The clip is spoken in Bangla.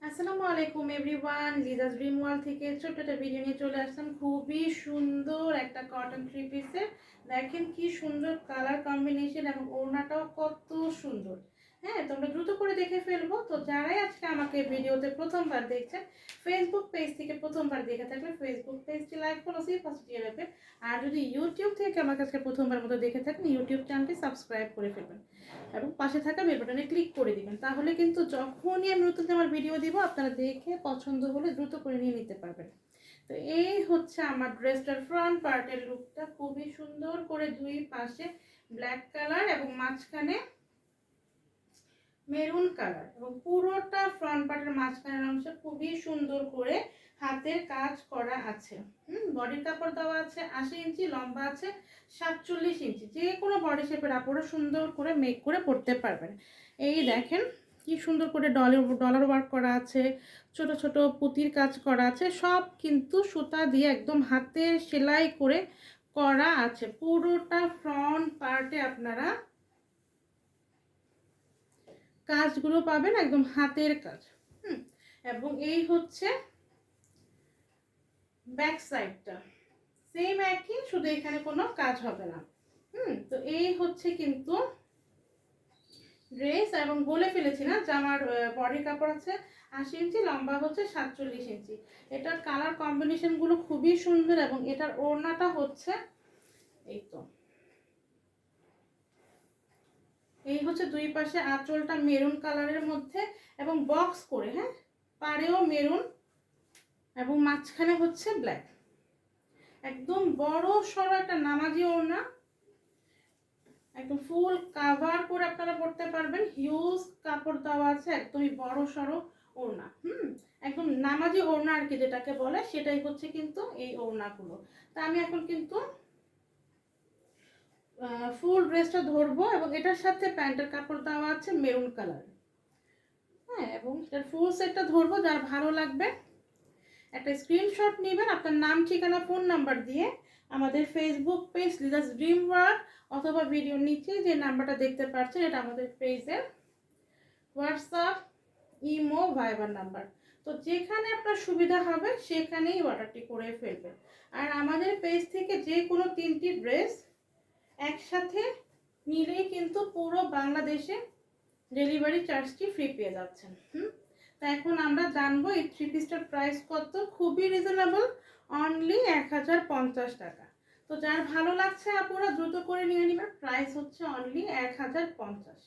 আসসালামু আলাইকুম এভরিওয়ান, লিজাস ড্রিম ওয়ার্ল্ড থেকে ছোট্ট একটা ভিডিও নিয়ে চলে আসলাম। খুবই সুন্দর একটা কটন থ্রি পিসের। দেখেন কি সুন্দর কালার কম্বিনেশন এবং ওড়নাটাও কত সুন্দর। হ্যাঁ, তোমরা দ্রুত করে দেখে ফেলবো। তো যারাই আজকে আমাকে ভিডিওতে প্রথমবার দেখছেন, ফেসবুক পেজ থেকে প্রথমবার দেখে থাকলে ফেসবুক পেজটি লাইক ফলো সেই পাশে দিয়ে রাখবেন। আর যদি ইউটিউব থেকে আমাকে আজকে প্রথমবার মতো দেখে থাকেন, ইউটিউব চ্যানেলটি সাবস্ক্রাইব করে ফেলবেন এবং পাশে থাকা বেল বাটনে ক্লিক করে দিবেন। তাহলে কিন্তু যখনই আমি নতুন আমার ভিডিও দিব আপনারা দেখে পছন্দ হলে দ্রুত করে নিয়ে নিতে পারবেন। তো এই হচ্ছে আমার ড্রেসটার ফ্রন্ট পার্টের লুকটা। খুবই সুন্দর করে দুই পাশে ব্ল্যাক কালার এবং মাঝখানে মেরুন কালার এবং পুরোটা ফ্রন্ট পার্টের মাঝখানের অংশ খুবই সুন্দর করে হাতের কাজ করা আছে। বডির কাপড় দেওয়া আছে 80 ইঞ্চি, লম্বা আছে 47 ইঞ্চি। যে কোনো বডি শেপের আপনারা সুন্দর করে মেক করে পরতে পারবেন। এই দেখেন কি সুন্দর করে ডলার ওয়ার্ক করা আছে, ছোট ছোট পুঁতির কাজ করা আছে, সব কিন্তু সুতা দিয়ে একদম হাতের সেলাই করে করা আছে। পুরোটা ফ্রন্ট পার্টে আপনারা কাজগুলো পাবেন একদম হাতের কাজ। এবং এই হচ্ছে ব্যাক সাইডটা, সেম একই, শুধু এখানে কোনো কাজ হবে না। তো এই হচ্ছে কিন্তু ড্রেস। এবং বলে ফেলেছি না, জামার বডি কাপড় আছে 80 ইঞ্চি, লম্বা হচ্ছে 47 ইঞ্চি। এটার কালার কম্বিনেশনগুলো খুবই সুন্দর এবং এটার ওড়নাটা হচ্ছে এই তো, এই হচ্ছে দুই পাশে আঁচলটা মেরুন কালারের মধ্যে এবং বক্স করে, হ্যাঁ, পাড়েও মেরুন এবং মাঝখানে হচ্ছে ব্ল্যাক। একদম বড় সড়ো একটা নামাজি ওড়না, একদম ফুল কাভার করে আপনারা পড়তে পারবেন। হিউজ কাপড় দেওয়া আছে, একদমই বড় সড়ো ওড়না। একদম নামাজি ওড়না আর কি যেটাকে বলে, সেটাই হচ্ছে কিন্তু এই ওড়নাগুলো। তা আমি এখন কিন্তু ফুল ড্রেসটা ধরবো এবং এটার সাথে প্যান্টের কাপড় দেওয়া আছে মেরুন কালার। হ্যাঁ, এবং এটার ফুল সেটটা ধরবো। যার ভালো লাগবে একটা স্ক্রিনশট নেবেন আপনার নাম, ঠিকানা, ফোন নাম্বার দিয়ে আমাদের Facebook page Liza's dream world অথবা ভিডিওর নিচে যে নাম্বারটা দেখতে পাচ্ছেন এটা আমাদের পেজের হোয়াটসঅ্যাপ, ইমো, ভাইবার নাম্বার। তো যেখানে আপনার সুবিধা হবে সেখানেই অর্ডারটি করে ফেলবেন। আর আমাদের পেজ থেকে যে কোনো 3টি ড্রেস একসাথে নিলেই কিন্তু পুরো বাংলাদেশে ডেলিভারি চার্জটি ফ্রি পেয়ে যাচ্ছেন। তা এখন আমরা জানবো এই থ্রি পিসটার প্রাইস কত। খুবই রিজনেবল, অনলি 1050 টাকা। তো যার ভালো লাগছে আপুরা দ্রুত করে নিয়ে নেবেন। প্রাইস হচ্ছে অনলি 1050।